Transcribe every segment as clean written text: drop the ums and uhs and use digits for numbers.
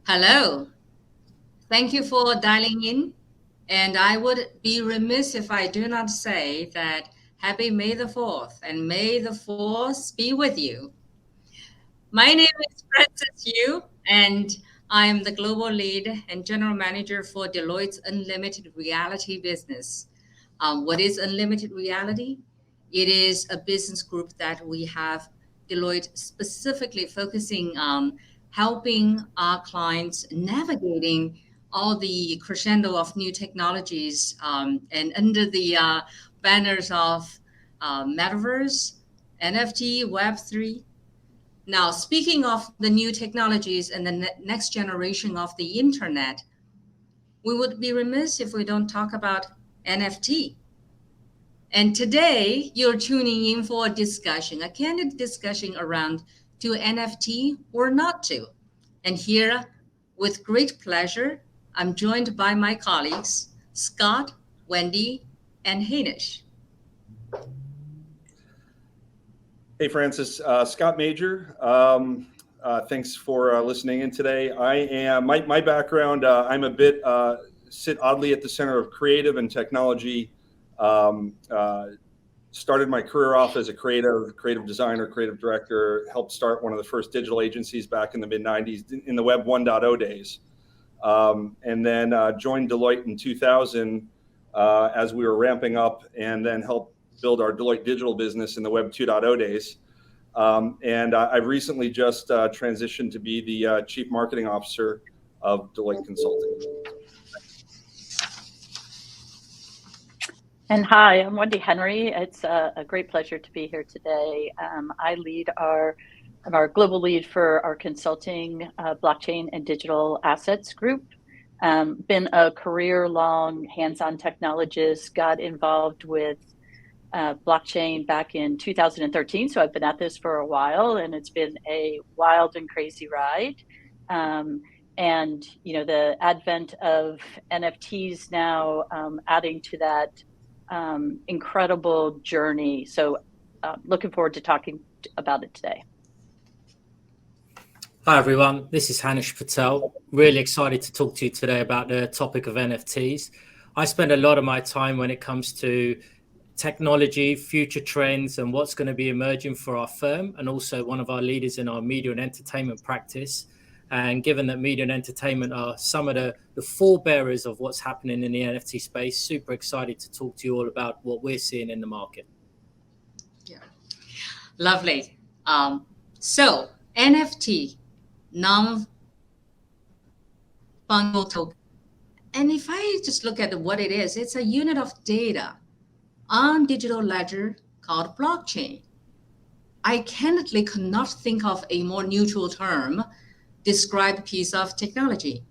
Hello. Thank you for dialing in. And I would be remiss if I do not say that happy May the 4th and May the 4th be with you. My name is Francis Yu, and I am the global lead and general manager for Deloitte's Unlimited Reality business. What is Unlimited Reality? It is a business group that we have Deloitte specifically focusing on helping our clients navigating all the crescendo of new technologies and under the banners of metaverse, NFT, Web3. Now, speaking of the new technologies and the next generation of the internet, we would be remiss if we don't talk about NFT. And today, you're tuning in for a discussion, a candid discussion around to NFT or not to. And here, with great pleasure, I'm joined by my colleagues, Scott, Wendy, and Heinisch. Hey, Francis. Scott Major. Thanks for listening in today. I am my background. I'm a bit sit oddly at the center of creative and technology. Started my career off as a creative designer, creative director. Helped start one of the first digital agencies back in the mid '90s in the Web 1.0 days, and then joined Deloitte in 2000 as we were ramping up, and then helped build our Deloitte digital business in the Web 2.0 days. And I've recently just transitioned to be the Chief Marketing Officer of Deloitte Consulting. And hi, I'm Wendy Henry. It's a great pleasure to be here today. I lead I'm our global lead for our consulting, blockchain and digital assets group. Been a career-long hands-on technologist, got involved with blockchain back in 2013. So I've been at this for a while, and it's been a wild and crazy ride. And the advent of NFTs now adding to that incredible journey. So looking forward to talking about it today. Hi everyone, this is Heinisch Patel. Really excited to talk to you today about the topic of NFTs. I spend a lot of my time when it comes to technology, future trends, and what's going to be emerging for our firm, and also one of our leaders in our media and entertainment practice. And given that media and entertainment are some of the forebearers of what's happening in the NFT space, super excited to talk to you all about what we're seeing in the market. Yeah, lovely. So NFT, non-fungible token. And if I just look at what it is, it's a unit of data on digital ledger called blockchain. I candidly could not think of a more neutral term describe piece of technology.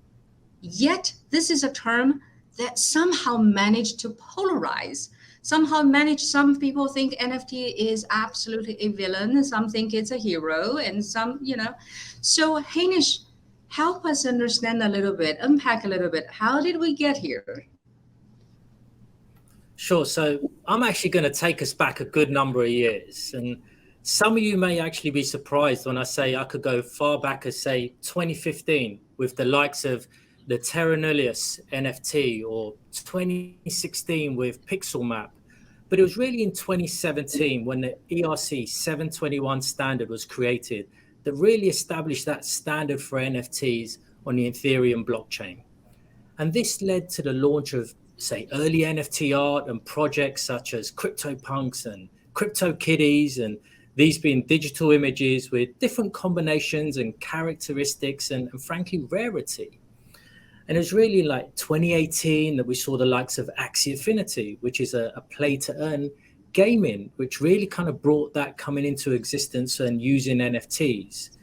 Yet this is a term that somehow managed to polarize. Some people think NFT is absolutely a villain, some think it's a hero, and some, So Heinisch, help us understand a little bit, unpack a little bit. How did we get here? Sure. So I'm actually going to take us back a good number of years. And some of you may actually be surprised when I say I could go far back as, say, 2015 with the likes of the Terra Nullius NFT, or 2016 with Pixel Map. But it was really in 2017 when the ERC 721 standard was created that really established that standard for NFTs on the Ethereum blockchain. And this led to the launch of, say, early NFT art and projects such as CryptoPunks and CryptoKitties, and these being digital images with different combinations and characteristics and frankly, rarity. And it was really like 2018 that we saw the likes of Axie Infinity, which is a play-to-earn gaming, which really kind of brought that coming into existence and using NFTs.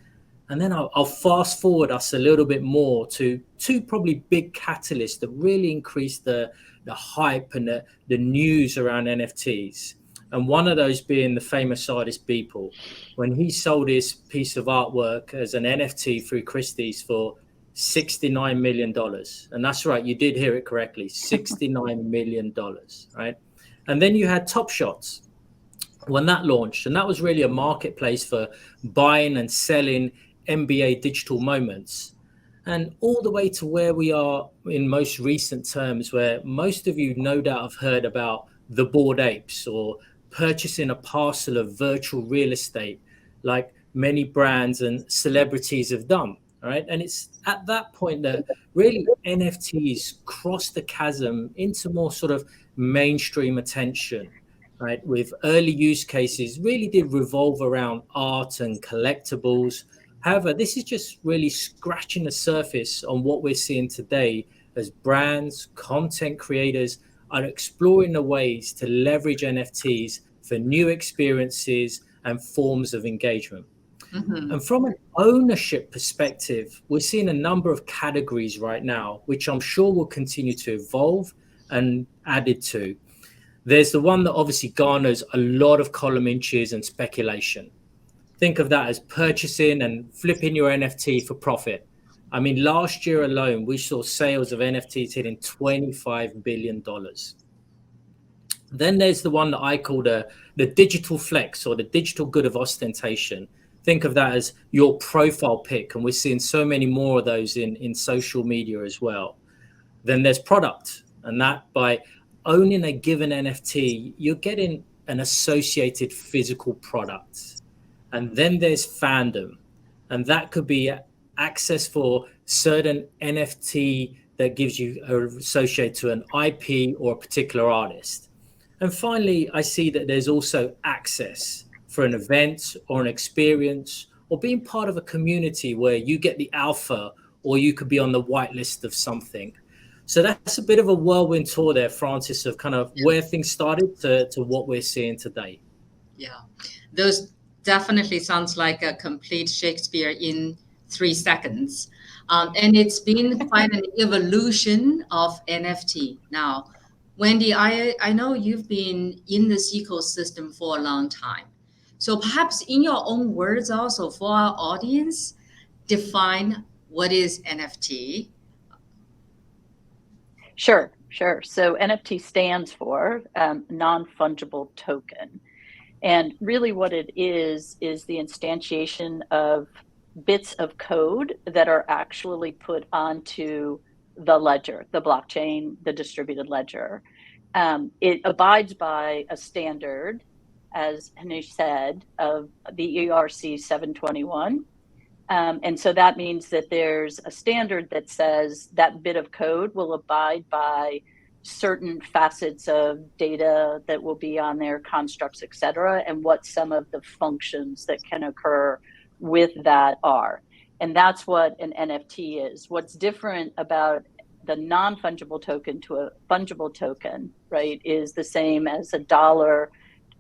And then I'll fast forward us a little bit more to two probably big catalysts that really increased the hype and the news around NFTs. And one of those being the famous artist Beeple, when he sold his piece of artwork as an NFT through Christie's for $69 million. And that's right, you did hear it correctly, $69 million, right? And then you had Top Shots when that launched. And that was really a marketplace for buying and selling NBA digital moments. and all the way to where we are in most recent terms, where most of you no doubt have heard about the Bored Apes or purchasing a parcel of virtual real estate, like many brands and celebrities have done. All right. And it's at that point that really NFTs cross the chasm into more sort of mainstream attention, right? With early use cases really did revolve around art and collectibles. However, this is just really scratching the surface on what we're seeing today as brands, content creators are exploring the ways to leverage NFTs for new experiences and forms of engagement. Mm-hmm. And from an ownership perspective, we're seeing a number of categories right now, which I'm sure will continue to evolve and added to. There's the one that obviously garners a lot of column inches and speculation. Think of that as purchasing and flipping your NFT for profit. I mean, last year alone, we saw sales of NFTs hitting $25 billion. Then there's the one that I call the digital flex, or the digital good of ostentation. Think of that as your profile pic. And we're seeing so many more of those in social media as well. Then there's product. And that by owning a given NFT, you're getting an associated physical product. And then there's fandom. And that could be access for certain NFT that gives you associated to an IP or a particular artist. And finally, I see that there's also access for an event or an experience, or being part of a community where you get the alpha, or you could be on the whitelist of something. So that's a bit of a whirlwind tour there, Francis, of kind of where things started to what we're seeing today. Yeah, those definitely sounds like a complete Shakespeare in 3 seconds. And it's been quite an evolution of NFT. Now, Wendy, I know you've been in this ecosystem for a long time. So perhaps in your own words also for our audience, define what is NFT. Sure. So NFT stands for non-fungible token. And really what it is the instantiation of bits of code that are actually put onto the ledger, the blockchain, the distributed ledger. It abides by a standard, as Heinisch said, of the ERC 721. And so that means that there's a standard that says that bit of code will abide by certain facets of data that will be on there, constructs, et cetera, and what some of the functions that can occur with that are. And that's what an NFT is. What's different about the non-fungible token to a fungible token, right, is the same as a dollar.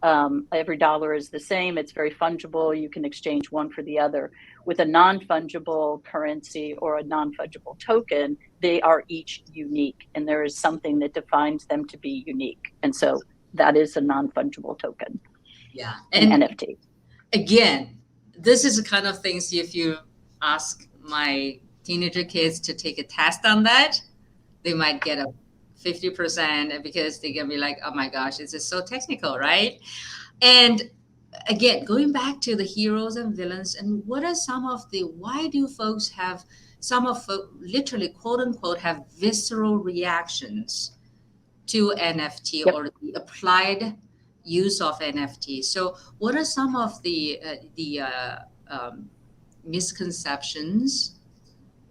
Every dollar is the same. It's very fungible. You can exchange one for the other. With a non-fungible currency or a non-fungible token, they are each unique, and there is something that defines them to be unique. And so that is a non-fungible token. Yeah, and NFT. Again, this is the kind of things, if you ask my teenager kids to take a test on that, they might get a 50% because they're gonna be like, oh my gosh, this is so technical, right? And again, going back to the heroes and villains, and what are some of the, why do folks have, some of literally quote unquote have visceral reactions to NFT or the applied use of NFT? So what are some of the misconceptions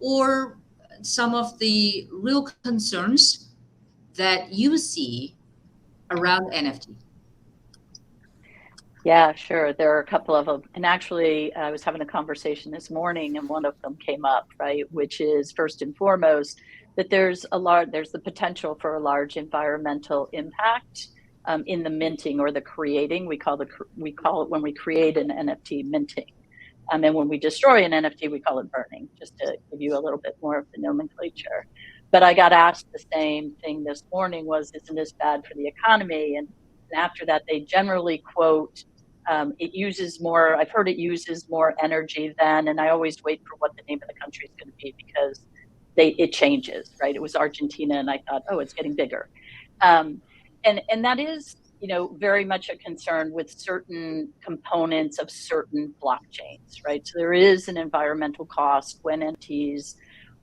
or some of the real concerns that you see around NFT? Yeah, sure. There are a couple of them. And actually, I was having a conversation this morning and one of them came up, right? Which is first and foremost, that there's the potential for a large environmental impact in the minting or the creating. We call it when we create an NFT minting. And when we destroy an NFT, we call it burning, just to give you a little bit more of the nomenclature. But I got asked the same thing this morning was, isn't this bad for the economy? And after that, they generally quote, it uses more, I've heard it uses more energy than, and I always wait for what the name of the country is going to be because it changes, right? It was Argentina, and I thought, oh, it's getting bigger. And that is, very much a concern with certain components of certain blockchains, right? So there is an environmental cost when NFTs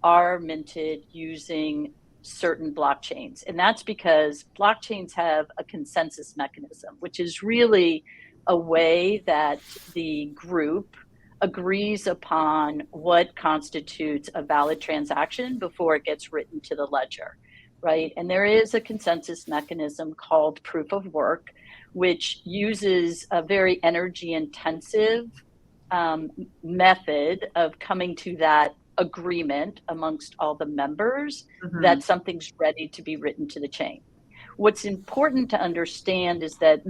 are minted using certain blockchains. And that's because blockchains have a consensus mechanism, which is really a way that the group agrees upon what constitutes a valid transaction before it gets written to the ledger, right? And there is a consensus mechanism called proof of work, which uses a very energy intensive method of coming to that agreement amongst all the members that something's ready to be written to the chain. What's important to understand is that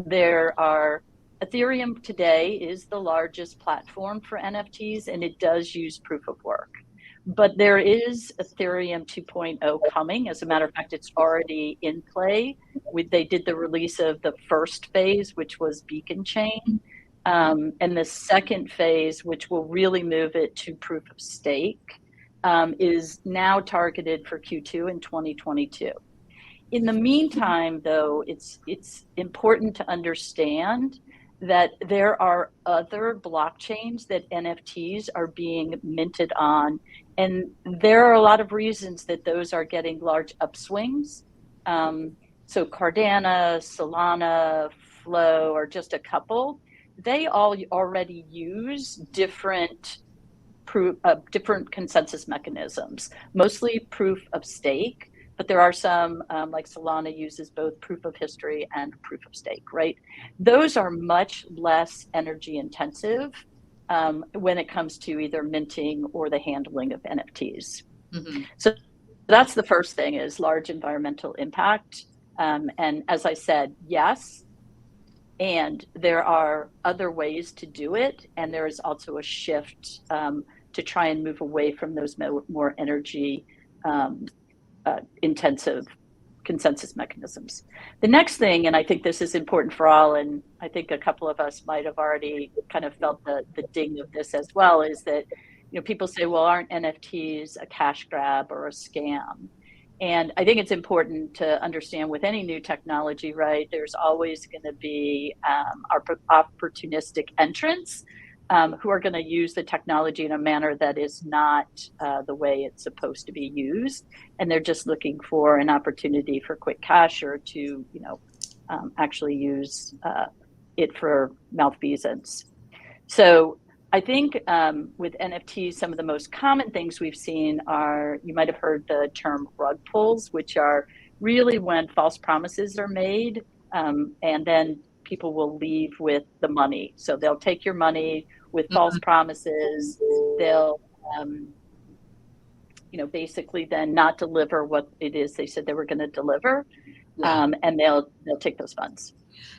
Ethereum today is the largest platform for NFTs, and it does use proof of work. But there is Ethereum 2.0 coming. As a matter of fact, it's already in play. They did the release of the first phase, which was Beacon Chain. And the second phase, which will really move it to proof of stake, is now targeted for Q2 in 2022. In the meantime, though, it's important to understand that there are other blockchains that NFTs are being minted on, and there are a lot of reasons that those are getting large upswings. So Cardano, Solana, Flow are just a couple. They all already use different consensus mechanisms, mostly proof of stake, but there are some, like Solana uses both proof of history and proof of stake, right? Those are much less energy intensive when it comes to either minting or the handling of NFTs. So that's the first thing, is large environmental impact. And as I said, yes, and there are other ways to do it. And there is also a shift to try and move away from those more energy intensive consensus mechanisms. The next thing, and I think this is important for all, and I think a couple of us might have already kind of felt the ding of this as well, is that, you know, people say, well, aren't NFTs a cash grab or a scam? And I think it's important to understand with any new technology, right, there's always going to be opportunistic entrants who are going to use the technology in a manner that is not the way it's supposed to be used. And they're just looking for an opportunity for quick cash or to, you know, actually use it for malfeasance. So I think with NFTs, some of the most common things we've seen are, you might have heard the term rug pulls, which are really when false promises are made and then people will leave with the money. So they'll take your money with false promises. They'll, you know, basically then not deliver what it is they said they were going to deliver, and they'll take those funds.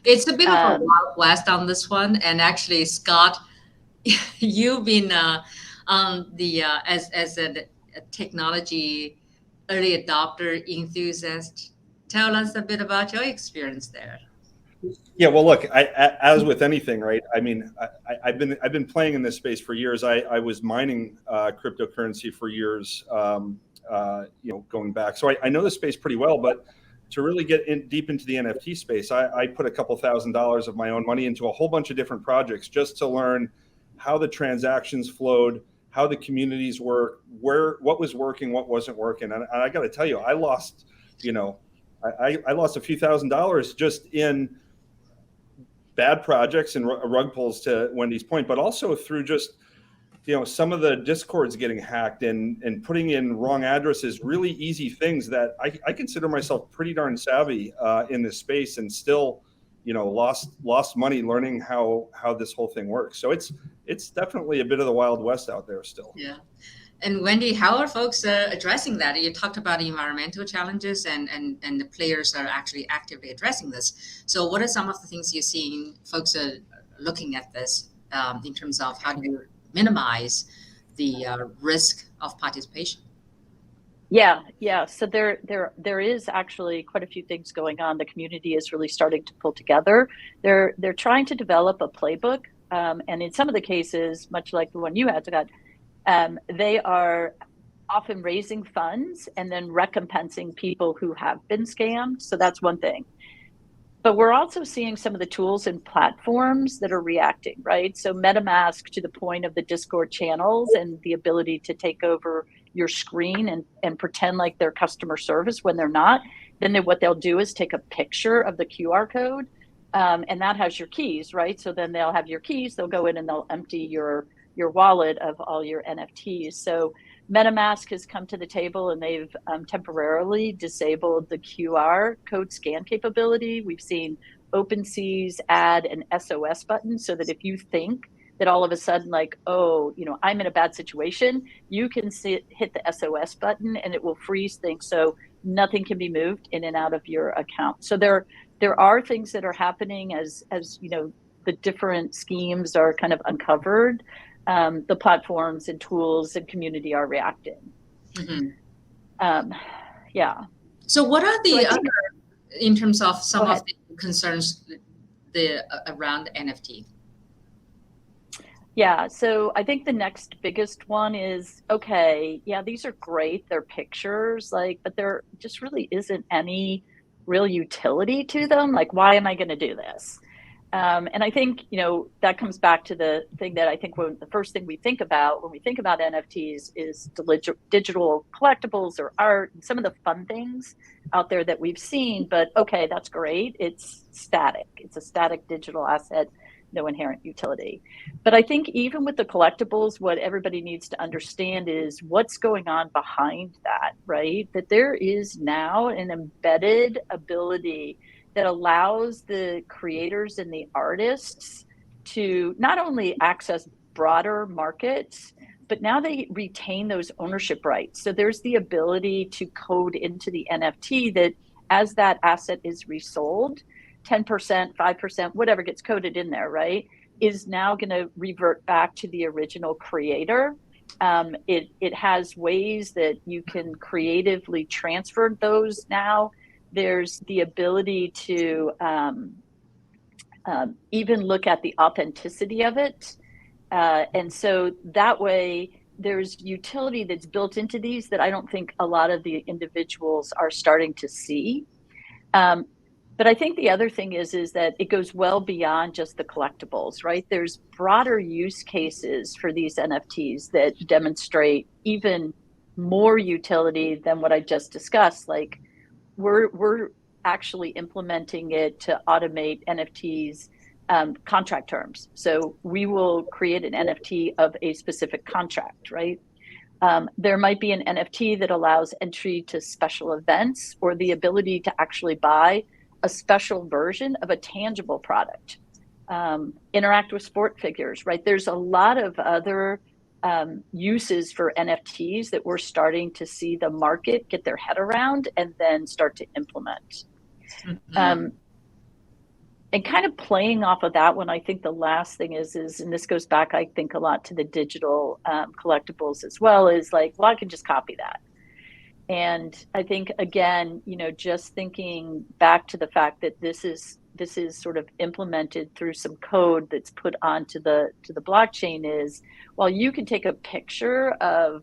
It's a bit of a wild west on this one, and actually, Scott, you've been on the as a technology early adopter enthusiast. Tell us a bit about your experience there. Yeah, well, look, as with anything, right? I mean, I've been playing in this space for years. I was mining cryptocurrency for years, you know, going back. So I know the space pretty well. But to really get deep into the NFT space, I put a couple $1,000s of my own money into a whole bunch of different projects just to learn how the transactions flowed, how the communities work, what was working, what wasn't working. And I got to tell you, I lost, you know, I lost a few $1,000s just in bad projects and rug pulls, to Wendy's point, but also through just, you know, some of the discords getting hacked and putting in wrong addresses, really easy things that I consider myself pretty darn savvy in this space, and still, you know, lost money learning how this whole thing works. So it's definitely a bit of the Wild West out there still. Yeah. And Wendy, how are folks addressing that? You talked about environmental challenges, and the players are actually actively addressing this. So what are some of the things you're seeing folks are looking at this in terms of how do you minimize the risk of participation? Yeah. So there is actually quite a few things going on. The community is really starting to pull together. They're trying to develop a playbook, and in some of the cases, much like the one you had, Scott, they are often raising funds and then recompensing people who have been scammed. So that's one thing. But we're also seeing some of the tools and platforms that are reacting, right? So MetaMask, to the point of the Discord channels and the ability to take over your screen and pretend like they're customer service when they're not. Then what they'll do is take a picture of the QR code, and that has your keys, right? So then they'll have your keys, they'll go in and they'll empty your wallet of all your NFTs. So MetaMask has come to the table, and they've temporarily disabled the QR code scan capability. We've seen OpenSea's add an SOS button so that if you think that all of a sudden, like, oh, I'm in a bad situation, you can hit the SOS button and it will freeze things so nothing can be moved in and out of your account. So there are things that are happening as the different schemes are kind of uncovered. The platforms and tools and community are reacting. Mm-hmm. Yeah. So what are the other, in terms of some of the concerns around NFT? Yeah, so I think the next biggest one is, okay, yeah, these are great, they're pictures, but there just really isn't any real utility to them. Like, why am I going to do this? And I think, that comes back to the thing that I think the first thing we think about when we think about NFTs is digital collectibles or art and some of the fun things out there that we've seen. But okay, that's great. It's static. It's a static digital asset, no inherent utility. But I think even with the collectibles, what everybody needs to understand is what's going on behind that, right? That there is now an embedded ability that allows the creators and the artists to not only access broader markets, but now they retain those ownership rights. So there's the ability to code into the NFT that as that asset is resold, 10%, 5%, whatever gets coded in there, right, is now going to revert back to the original creator. It has ways that you can creatively transfer those now. There's the ability to even look at the authenticity of it. And so that way there's utility that's built into these that I don't think a lot of the individuals are starting to see. But I think the other thing is that it goes well beyond just the collectibles, right? There's broader use cases for these NFTs that demonstrate even more utility than what I just discussed. Like, we're actually implementing it to automate NFTs contract terms. So we will create an NFT of a specific contract, right? There might be an NFT that allows entry to special events or the ability to actually buy a special version of a tangible product. Interact with sport figures, right? There's a lot of other uses for NFTs that we're starting to see the market get their head around and then start to implement. Mm-hmm. And kind of playing off of that one, I think the last thing is, and this goes back, I think, a lot to the digital collectibles as well, is like, well, I can just copy that. And I think, again, just thinking back to the fact that this is sort of implemented through some code that's put onto the blockchain is, while you can take a picture of,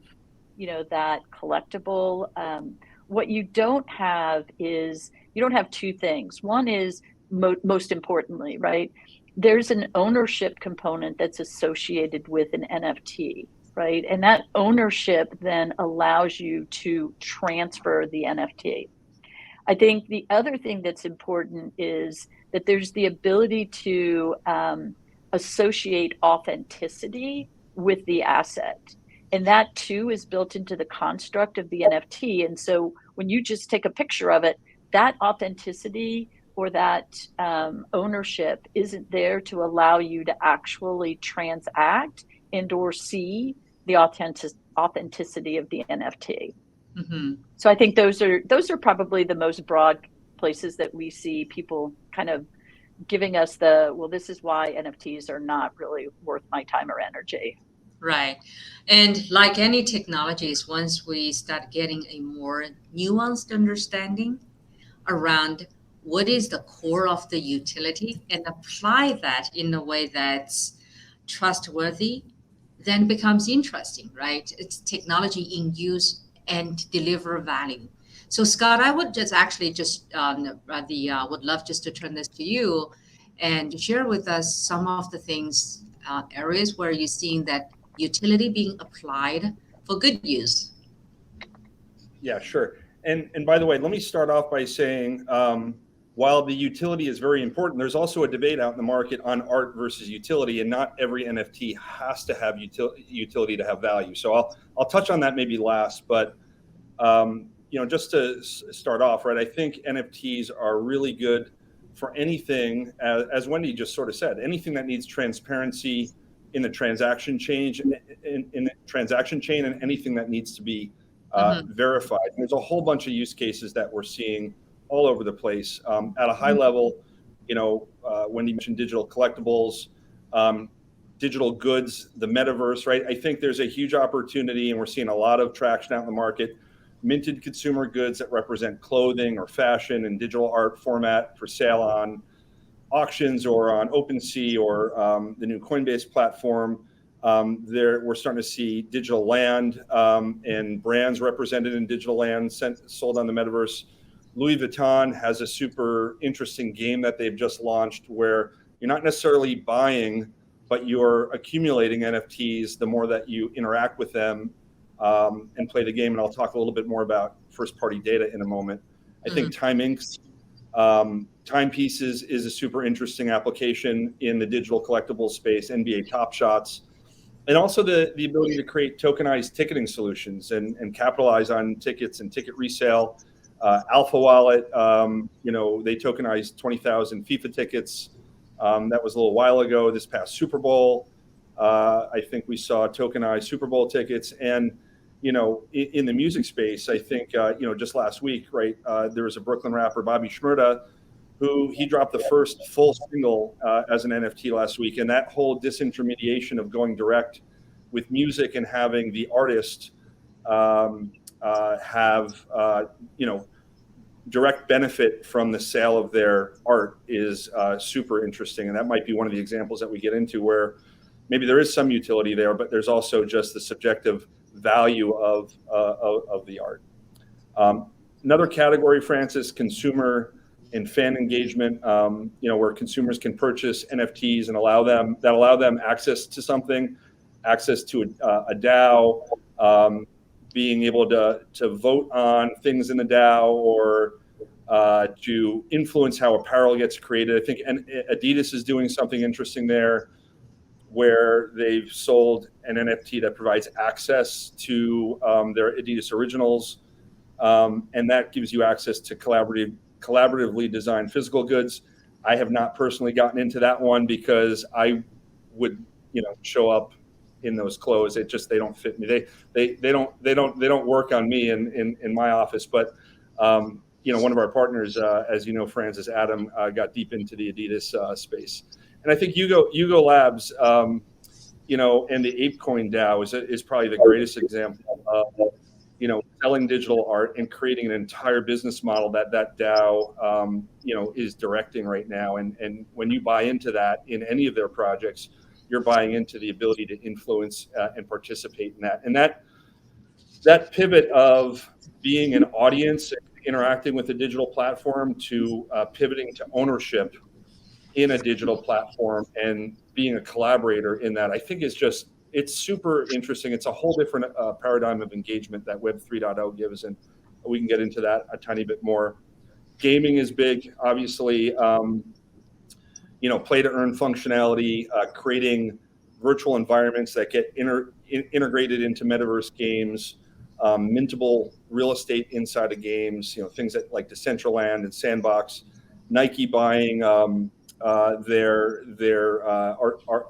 that collectible, what you don't have is, you don't have two things. One is, most importantly, right, there's an ownership component that's associated with an NFT, right? And that ownership then allows you to transfer the NFT. I think the other thing that's important is that there's the ability to associate authenticity with the asset. And that too is built into the construct of the NFT. And so when you just take a picture of it, that authenticity or that ownership isn't there to allow you to actually transact and or see the authenticity of the NFT. Mm-hmm. So I think those are probably the most broad places that we see people kind of giving us well, this is why NFTs are not really worth my time or energy. Right. And like any technologies, once we start getting a more nuanced understanding around what is the core of the utility and apply that in a way that's trustworthy, then it becomes interesting, right? It's technology in use and deliver value. So Scott, I would would love just to turn this to you and share with us some of the areas where you're seeing that utility being applied for good use. Yeah, sure. And by the way, let me start off by saying, while the utility is very important, there's also a debate out in the market on art versus utility, and not every NFT has to have utility to have value. So I'll touch on that maybe last, but just to start off, right? I think NFTs are really good for anything, as Wendy just sort of said, anything that needs transparency in the transaction chain, and anything that needs to be verified. And there's a whole bunch of use cases that we're seeing all over the place. At a high level, Wendy mentioned digital collectibles, digital goods, the metaverse, right? I think there's a huge opportunity, and we're seeing a lot of traction out in the market. Minted consumer goods that represent clothing or fashion and digital art format for sale on auctions or on OpenSea or the new Coinbase platform. We're starting to see digital land and brands represented in digital land sold on the metaverse. Louis Vuitton has a super interesting game that they've just launched where you're not necessarily buying, but you're accumulating NFTs the more that you interact with them and play the game. And I'll talk a little bit more about first-party data in a moment. I think Time Inc.'s Timepieces is a super interesting application in the digital collectible space, NBA Top Shots, and also the ability to create tokenized ticketing solutions and capitalize on tickets and ticket resale. Alpha Wallet, they tokenized 20,000 FIFA tickets. That was a little while ago. This past Super Bowl, I think we saw tokenized Super Bowl tickets. And, in the music space, I think, just last week, right, there was a Brooklyn rapper, Bobby Shmurda, who he dropped the first full single as an NFT last week. And that whole disintermediation of going direct with music and having the artist have, direct benefit from the sale of their art is super interesting. And that might be one of the examples that we get into where maybe there is some utility there, but there's also just the subjective value of the art. Another category, Francis, consumer and fan engagement, where consumers can purchase NFTs and allow them access to something, access to a DAO, being able to vote on things in the DAO or to influence how apparel gets created. I think Adidas is doing something interesting there where they've sold an NFT that provides access to their Adidas Originals. And that gives you access to collaboratively designed physical goods. I have not personally gotten into that one because I would, show up in those clothes. They don't fit me. They don't work on me in my office. But one of our partners, as you know, Francis, Adam, got deep into the Adidas space. And I think Yugo Labs, and the ApeCoin DAO is probably the greatest example of, selling digital art and creating an entire business model that DAO, is directing right now. And when you buy into that in any of their projects, you're buying into the ability to influence and participate in that. And that pivot of being an audience, interacting with a digital platform to pivoting to ownership in a digital platform and being a collaborator in that, I think it's super interesting. It's a whole different paradigm of engagement that Web 3.0 gives, and we can get into that a tiny bit more. Gaming is big, obviously. Play to earn functionality, creating virtual environments that get integrated into metaverse games, mintable real estate inside of games. Things that like Decentraland and Sandbox, Nike buying their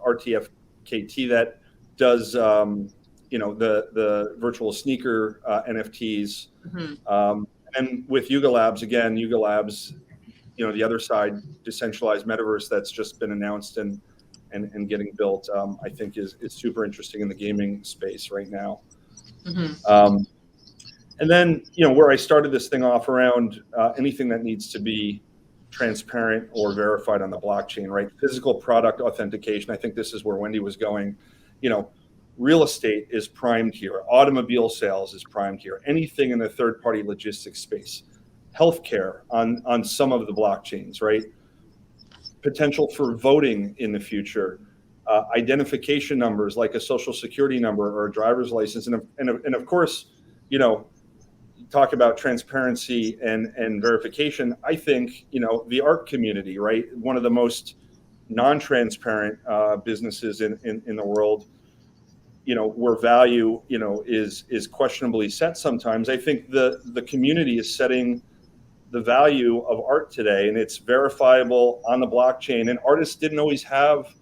RTFKT that does the virtual sneaker NFTs. And with Yuga Labs, again, the other side, decentralized metaverse that's just been announced and getting built, I think is super interesting in the gaming space right now. And then, where I started this thing off around anything that needs to be transparent or verified on the blockchain, right? Physical product authentication. I think this is where Wendy was going. Real estate is primed here. Automobile sales is primed here. Anything in the third-party logistics space. Healthcare on some of the blockchains, right? Potential for voting in the future. Identification numbers like a social security number or a driver's license. And of course, talk about transparency and verification, I think, the art community, right? One of the most non-transparent businesses in the world, where value, is questionably set sometimes. I think the community is setting the value of art today, and it's verifiable on the blockchain. And artists didn't always have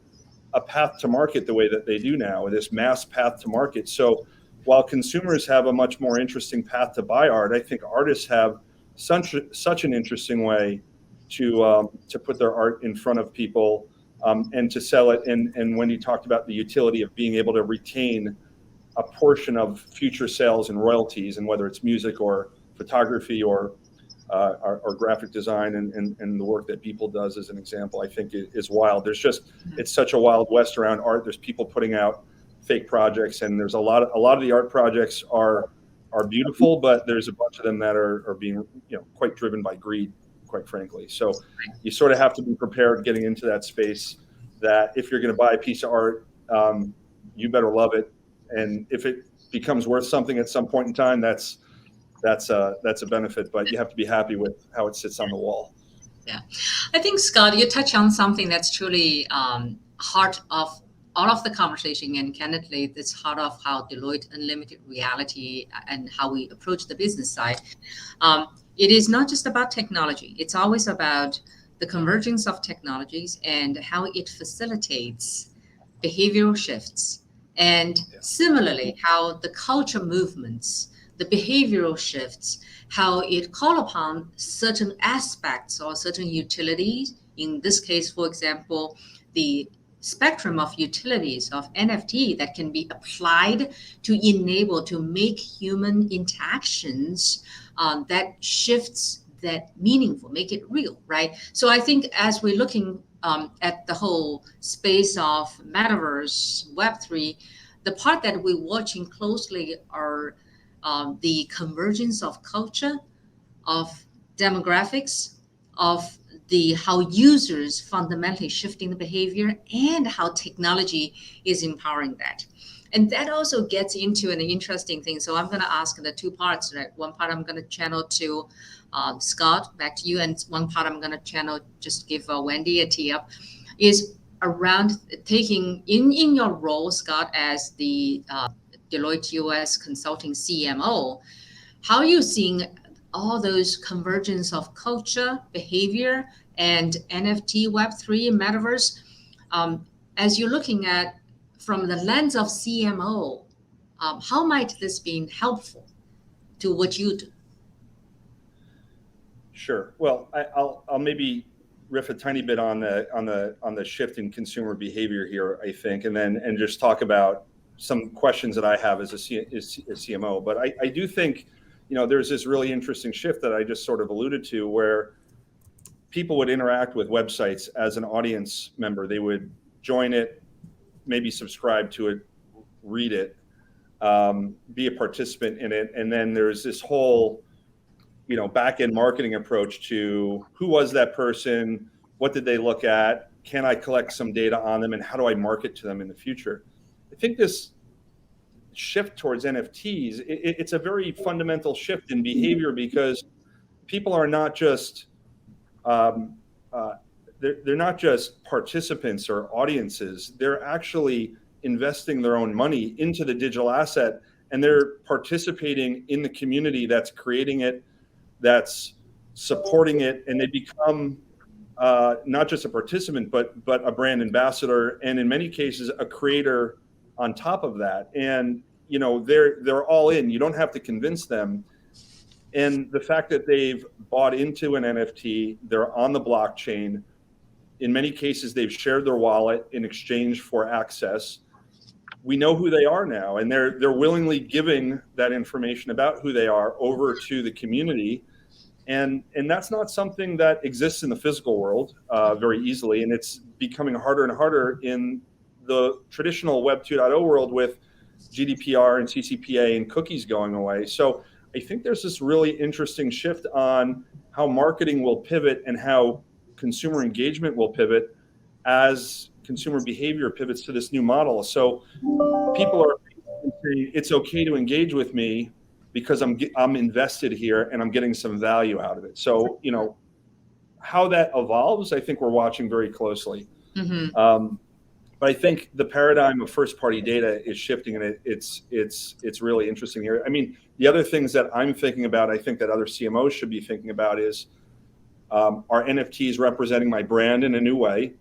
a path to market the way that they do now, this mass path to market. So while consumers have a much more interesting path to buy art, I think artists have such an interesting way to put their art in front of people, and to sell it. And Wendy talked about the utility of being able to retain a portion of future sales and royalties, and whether it's music or photography or graphic design and the work that people does, as an example, I think is wild. It's such a wild west around art. There's people putting out fake projects, and there's a lot of the art projects are beautiful, but there's a bunch of them that are being quite driven by greed, quite frankly. So you sort of have to be prepared getting into that space, that if you're going to buy a piece of art, you better love it, and if it becomes worth something at some point in time, that's a benefit, but you have to be happy with how it sits on the wall. Yeah, I think, Scott, you touch on something that's truly heart of all of the conversation, and candidly, it's heart of how Deloitte Unlimited Reality and how we approach the business side. It is not just about technology. It's always about the convergence of technologies and how it facilitates behavioral shifts. And similarly, how the culture movements, the behavioral shifts, how it call upon certain aspects or certain utilities. In this case, for example, the spectrum of utilities of NFT that can be applied to enable, to make human interactions that shifts that meaningful, make it real, right? So I think as we're looking at the whole space of metaverse, Web3, the part that we're watching closely are the convergence of culture, of demographics, of how users fundamentally shifting the behavior, and how technology is empowering that. And that also gets into an interesting thing. So I'm going to ask the two parts, right? One part I'm going to channel to Scott, back to you, and one part I'm going to channel, just give Wendy a tee up, is around taking in your role, Scott, as the Deloitte US Consulting CMO, how are you seeing all those convergence of culture, behavior, and NFT, Web3, metaverse, as you're looking at from the lens of CMO, how might this be helpful to what you do? Sure. Well, I'll maybe riff a tiny bit on the shift in consumer behavior here, I think, and just talk about some questions that I have as a CMO. But I do think, there's this really interesting shift that I just sort of alluded to, where people would interact with websites as an audience member. They would join it, maybe subscribe to it, read it, be a participant in it. And then there's this whole, back-end marketing approach to who was that person, what did they look at, can I collect some data on them, and how do I market to them in the future? I think this shift towards NFTs, it's a very fundamental shift in behavior, because people are not just they're not just participants or audiences. They're actually investing their own money into the digital asset, and they're participating in the community that's creating it, that's supporting it, and they become not just a participant, but a brand ambassador, and in many cases a creator on top of that. And they're all in. You don't have to convince them. And the fact that they've bought into an NFT, they're on the blockchain. In many cases, they've shared their wallet in exchange for access. We know who they are now, and they're willingly giving that information about who they are over to the community. And that's not something that exists in the physical world very easily, and it's becoming harder and harder in the traditional Web 2.0 world, with GDPR and CCPA and cookies going away. So I think there's this really interesting shift on how marketing will pivot and how consumer engagement will pivot as consumer behavior pivots to this new model. So people are saying it's okay to engage with me because I'm invested here and I'm getting some value out of it. So, you know, how that evolves, I think we're watching very closely. But I think the paradigm of first-party data is shifting, and it's really interesting here. I mean, the other things that I'm thinking about, I think that other CMOs should be thinking about is, are NFTs representing my brand in a new way?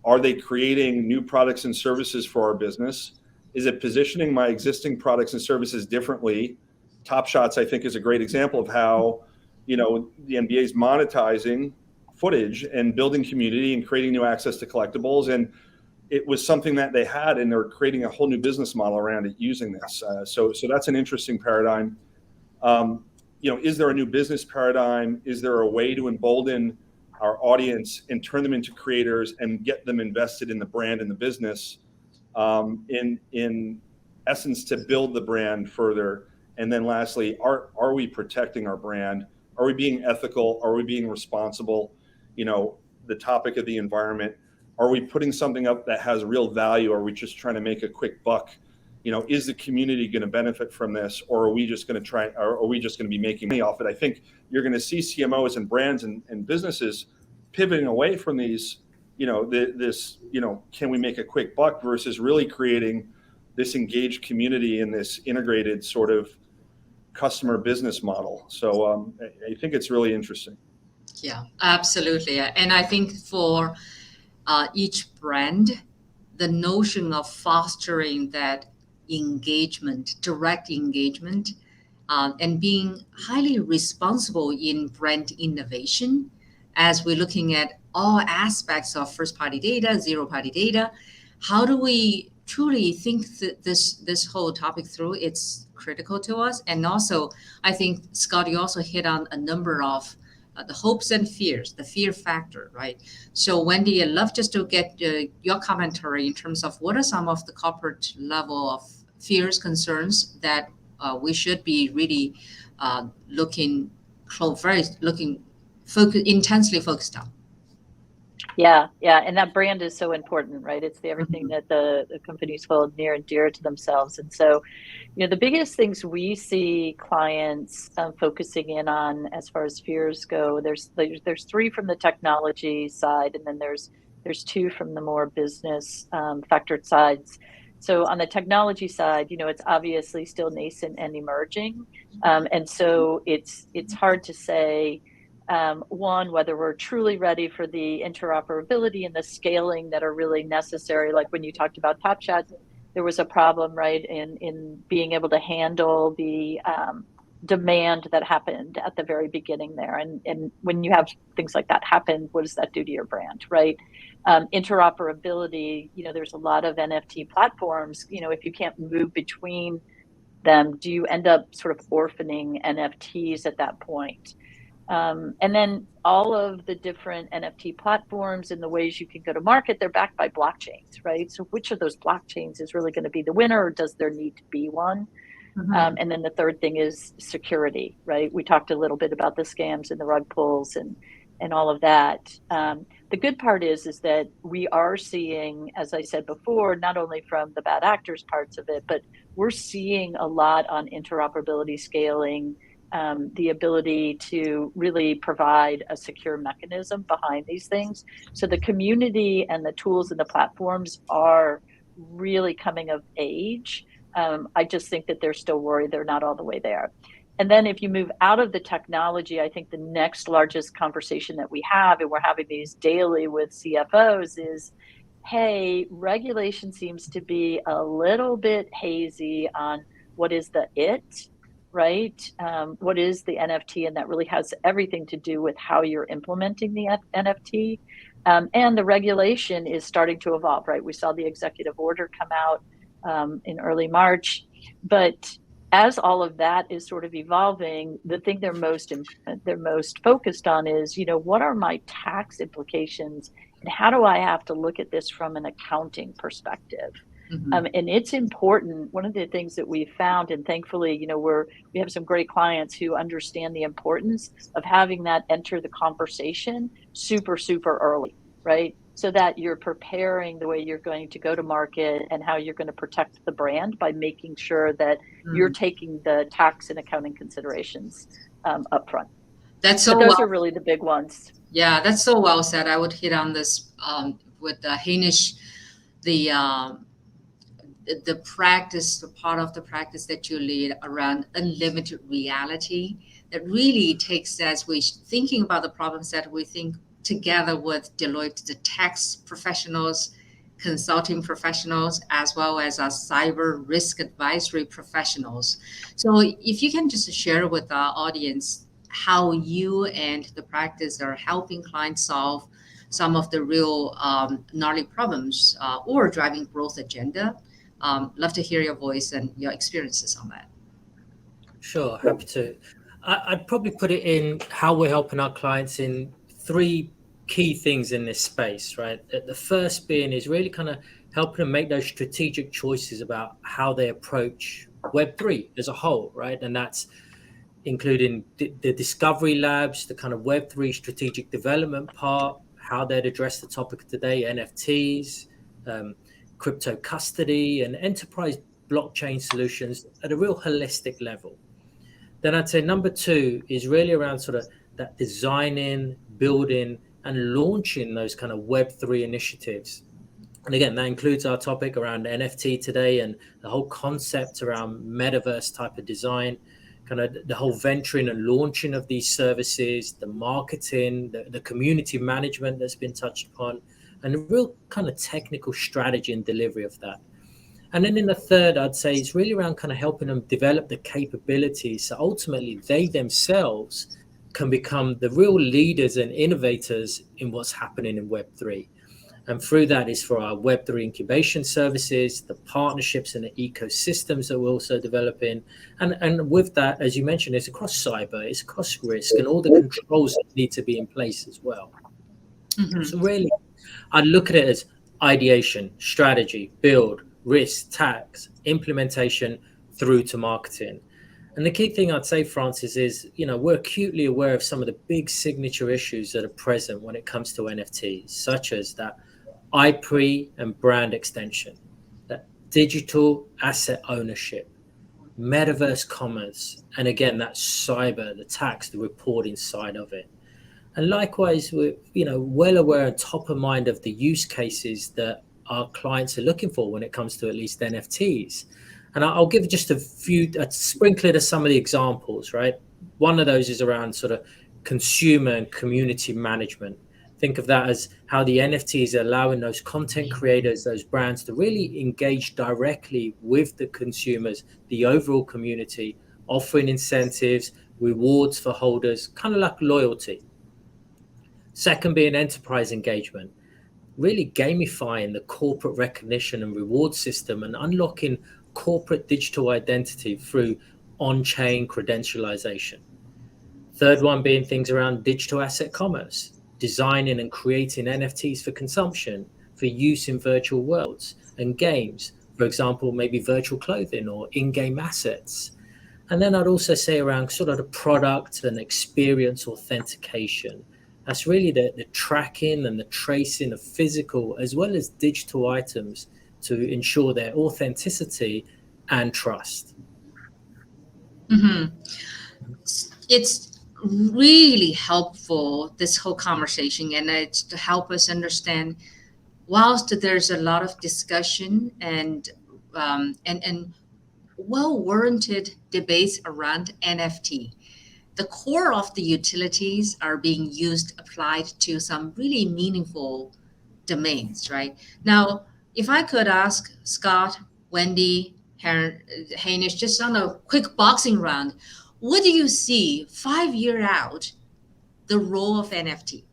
Are they creating new products and services for our business? Is it positioning my existing products and services differently? Top Shots, I think, is a great example of how, you know, the NBA is monetizing footage and building community and creating new access to collectibles. And it was something that they had, and they're creating a whole new business model around it using this. So that's an interesting paradigm. You know, is there a new business paradigm? Is there a way to embolden our audience and turn them into creators and get them invested in the brand and the business, in essence, to build the brand further? And then lastly, are we protecting our brand? Are we being ethical? Are we being responsible? You know, the topic of the environment. Are we putting something up that has real value? Or are we just trying to make a quick buck? You know, is the community going to benefit from this, or are we just going to be making money off it? I think you're going to see CMOs and brands and businesses pivoting away from these, you know, this, you know, can we make a quick buck versus really creating this engaged community in this integrated sort of customer business model. So I think it's really interesting. Yeah, absolutely. And I think for each brand, the notion of fostering that engagement, direct engagement, and being highly responsible in brand innovation, as we're looking at all aspects of first-party data, zero-party data, how do we truly think this whole topic through? It's critical to us. And also, I think, Scott, you also hit on a number of the hopes and fears, the fear factor, right? So Wendy, I'd love just to get your commentary in terms of what are some of the corporate level of fears, concerns that we should be really intensely focused on. Yeah, and that brand is so important, right? It's the everything that the companies hold near and dear to themselves. And so, you know, the biggest things we see clients focusing in on as far as fears go, there's three from the technology side, and then there's two from the more business factored sides. So on the technology side, you know, it's obviously still nascent and emerging, and so it's hard to say. One, whether we're truly ready for the interoperability and the scaling that are really necessary. Like when you talked about Top Shot, there was a problem, right, in being able to handle the demand that happened at the very beginning there. And when you have things like that happen, what does that do to your brand, right? Interoperability, you know, there's a lot of NFT platforms, you know, if you can't move between them, do you end up sort of orphaning NFTs at that point? And then all of the different NFT platforms and the ways you can go to market, they're backed by blockchains, right? So which of those blockchains is really going to be the winner, or does there need to be one? And then the third thing is security, right? We talked a little bit about the scams and the rug pulls and all of that. The good part is that we are seeing, as I said before, not only from the bad actors parts of it, but we're seeing a lot on interoperability scaling, the ability to really provide a secure mechanism behind these things. So the community and the tools and the platforms are really coming of age. I just think that they're still worried they're not all the way there. And then if you move out of the technology, I think the next largest conversation that we have, and we're having these daily with CFOs, is, hey, regulation seems to be a little bit hazy on what is the it, right? What is the NFT? And that really has everything to do with how you're implementing the NFT. And the regulation is starting to evolve, right? We saw the executive order come out in early March. But as all of that is sort of evolving, the thing they're most focused on is, you know, what are my tax implications? And how do I have to look at this from an accounting perspective? And it's important. One of the things that we've found, and thankfully, you know, we have some great clients who understand the importance of having that enter the conversation super, super early, right? so that you're preparing the way you're going to go to market and how you're going to protect the brand by making sure that you're taking the tax and accounting considerations up front. That's so But those well. are really the big ones. Yeah, that's so well said. I would hit on this with Heinisch, the practice, the part of the practice that you lead around unlimited reality, that really takes, as we're thinking about the problems that we think together with Deloitte, the tax professionals, consulting professionals, as well as our cyber risk advisory professionals. So if you can just share with our audience how you and the practice are helping clients solve some of the real gnarly problems or driving growth agenda. Love to hear your voice and your experiences on that. Sure, happy to. I'd probably put it in how we're helping our clients in three key things in this space, right? The first being is really kind of helping them make those strategic choices about how they approach Web3 as a whole, right? And that's including the discovery labs, the kind of Web3 strategic development part, how they'd address the topic of today, NFTs, crypto custody, and enterprise blockchain solutions at a real holistic level. Then I'd say number two is really around sort of that designing, building, and launching those kind of Web3 initiatives. And again, that includes our topic around NFT today and the whole concept around metaverse type of design, kind of the whole venturing and launching of these services, the marketing, the community management that's been touched upon, and the real kind of technical strategy and delivery of that. And then in the third, I'd say it's really around kind of helping them develop the capabilities so ultimately they themselves can become the real leaders and innovators in what's happening in Web3. And through that is for our Web3 incubation services, the partnerships and the ecosystems that we're also developing. And with that, as you mentioned, it's across cyber, it's across risk, and all the controls that need to be in place as well. Mm-hmm. So really, I look at it as ideation, strategy, build, risk, tax, implementation through to marketing. And the key thing I'd say, Francis, is, we're acutely aware of some of the big signature issues that are present when it comes to NFTs, such as that IP and brand extension, that digital asset ownership, metaverse commerce, and again, that cyber, the tax, the reporting side of it. And likewise, we're well aware and top of mind of the use cases that our clients are looking for when it comes to at least NFTs. And I'll give just a sprinkle of some of the examples, right? One of those is around sort of consumer and community management. Think of that as how the NFTs are allowing those content creators, those brands to really engage directly with the consumers, the overall community, offering incentives, rewards for holders, kind of like loyalty. Second being enterprise engagement, really gamifying the corporate recognition and reward system and unlocking corporate digital identity through on-chain credentialization. Third one being things around digital asset commerce, designing and creating NFTs for consumption, for use in virtual worlds and games, for example, maybe virtual clothing or in-game assets. And then I'd also say around sort of the product and experience authentication. That's really the tracking and the tracing of physical as well as digital items to ensure their authenticity and trust. Mm-hmm. It's really helpful, this whole conversation, and it's to help us understand, whilst there's a lot of discussion and well-warranted debates around NFT, the core of the utilities are being applied to some really meaningful domains, right? Now, if I could ask Scott, Wendy, Heinisch, just on a quick boxing round, what do you see 5 years out, the role of NFT?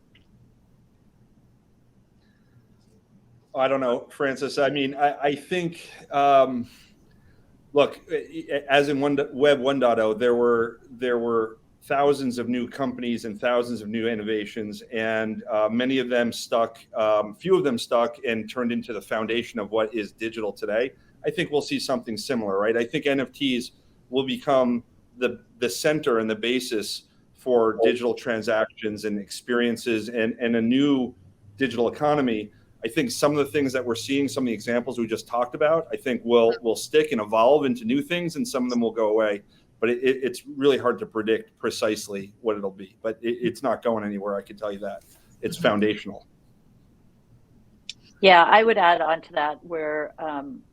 I don't know, Francis. I mean, I think, look, as in Web 1.0, there were thousands of new companies and thousands of new innovations, and many of them stuck, few of them stuck and turned into the foundation of what is digital today. I think we'll see something similar, right? I think NFTs will become the center and the basis for digital transactions and experiences and a new digital economy I think some of the things that we're seeing, some of the examples we just talked about, I think will stick and evolve into new things, and some of them will go away. But it's really hard to predict precisely what it'll be. But it's not going anywhere, I can tell you that. It's foundational. Yeah, I would add on to that where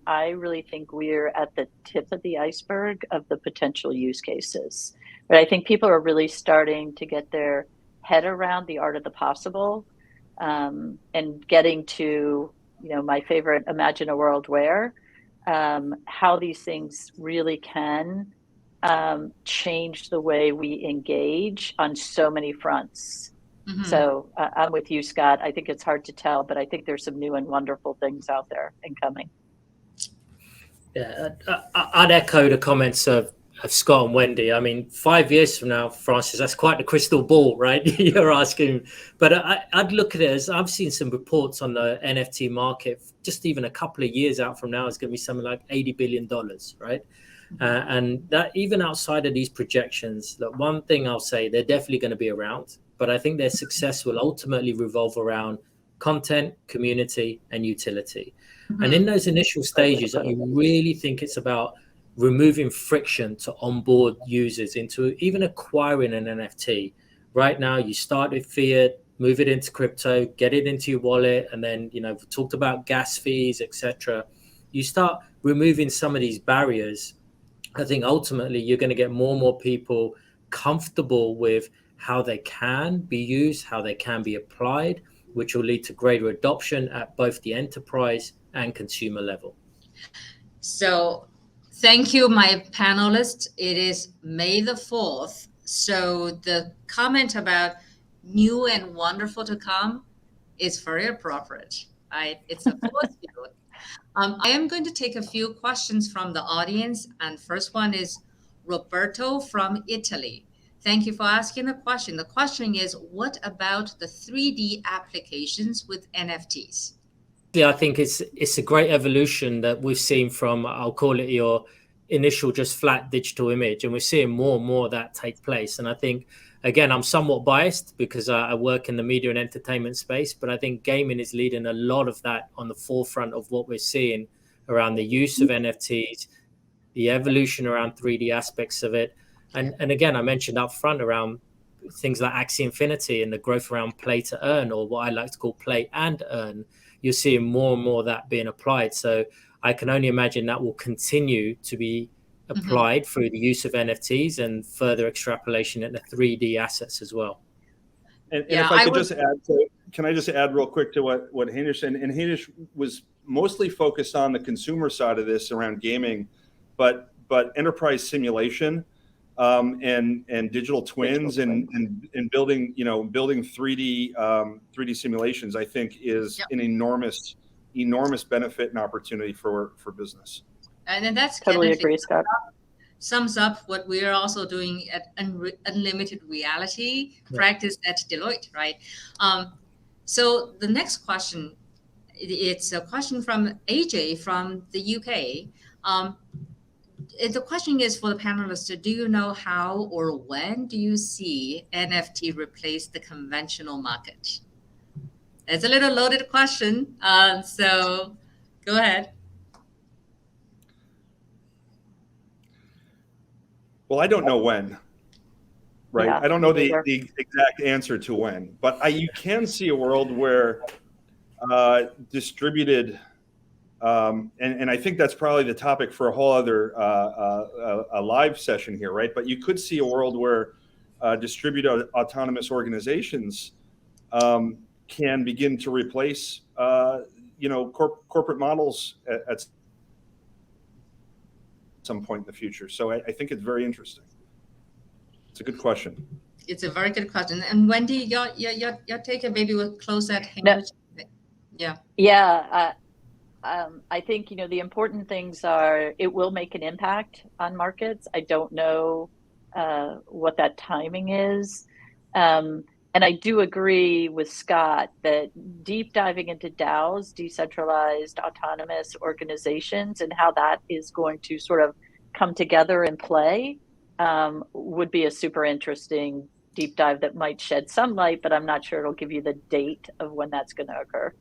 I really think we're at the tip of the iceberg of the potential use cases. But I think people are really starting to get their head around the art of the possible, and getting to, my favorite, imagine a world where, how these things really can change the way we engage on so many fronts. Mm-hmm. So I'm with you, Scott. I think it's hard to tell, but I think there's some new and wonderful things out there and coming. Yeah, I'd echo the comments of Scott and Wendy. I mean, 5 years from now, Francis, that's quite the crystal ball, right? You're asking. But I'd look at it as, I've seen some reports on the NFT market, just even a couple of years out from now, is going to be something like $80 billion, right? And that even outside of these projections, look, one thing I'll say, they're definitely going to be around, but I think their success will ultimately revolve around content, community, and utility. Mm-hmm. And in those initial stages, I really think it's about removing friction to onboard users into even acquiring an NFT. Right now, you start with fiat, move it into crypto, get it into your wallet, and then, we talked about gas fees, etc. You start removing some of these barriers. I think ultimately you're going to get more and more people comfortable with how they can be used, how they can be applied, which will lead to greater adoption at both the enterprise and consumer level. So thank you, my panelists. It is May the 4th. So the comment about new and wonderful to come is very appropriate, right? It's a force field. I am going to take a few questions from the audience. And first one is Roberto from Italy. Thank you for asking the question. The question is, what about the 3D applications with NFTs? Yeah, I think it's a great evolution that we've seen from, I'll call it your initial just flat digital image. And we're seeing more and more of that take place. And I think, again, I'm somewhat biased because I work in the media and entertainment space, but I think gaming is leading a lot of that on the forefront of what we're seeing around the use of NFTs, the evolution around 3D aspects of it. And again, I mentioned up front around things like Axie Infinity and the growth around play to earn, or what I like to call play and earn. You're seeing more and more of that being applied. So I can only imagine that will continue to be applied through the use of NFTs and further extrapolation into 3D assets as well. And if I could just add, can I just add real quick to what Heinisch said? And Heinisch was mostly focused on the consumer side of this around gaming, but enterprise simulation and digital twins and building 3D simulations, I think is an enormous benefit and opportunity for business. And then that's totally agree, Scott. Sums up what we are also doing at Unlimited Reality practice at Deloitte, right? So the next question, it's a question from AJ from the UK. The question is for the panelists, do you know how or when do you see NFT replace the conventional market? It's a little loaded question, so go ahead. Well, I don't know when, right? Yeah, I don't know the exact answer to when, but you can see a world where distributed, and I think that's probably the topic for a whole other a live session here, right? But you could see a world where distributed autonomous organizations can begin to replace, corporate models at some point in the future. So I think it's very interesting. It's a good question. It's a very good question. And Wendy, your take, and maybe we'll close that. Yeah. I think, the important things are it will make an impact on markets. I don't know what that timing is. And I do agree with Scott that deep diving into DAOs, decentralized autonomous organizations, and how that is going to sort of come together and play would be a super interesting deep dive that might shed some light, but I'm not sure it'll give you the date of when that's going to occur.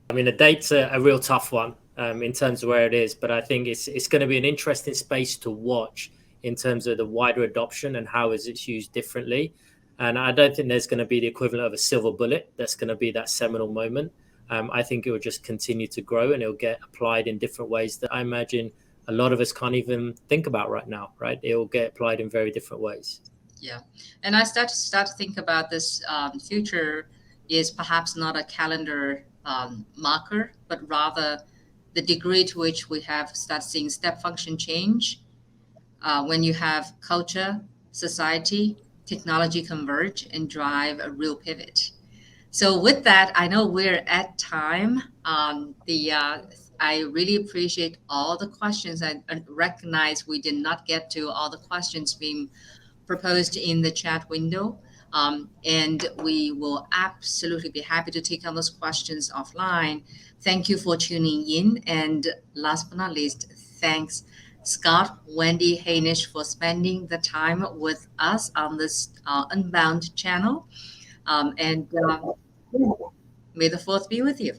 I mean, the date's a real tough one in terms of where it is, but I think it's going to be an interesting space to watch in terms of the wider adoption and how is it's used differently. And I don't think there's going to be the equivalent of a silver bullet that's going to be that seminal moment. I think it will just continue to grow and it'll get applied in different ways that I imagine a lot of us can't even think about right now, right? It will get applied in very different ways. Yeah. And I start to think about this future is perhaps not a calendar marker, but rather the degree to which we have start seeing step function change when you have culture, society, technology converge and drive a real pivot. So with that, I know we're at time. I really appreciate all the questions. I recognize we did not get to all the questions being proposed in the chat window. And we will absolutely be happy to take on those questions offline. Thank you for tuning in. And last but not least, thanks Scott, Wendy, Heinisch for spending the time with us on this Unbound channel. And may the 4th be with you.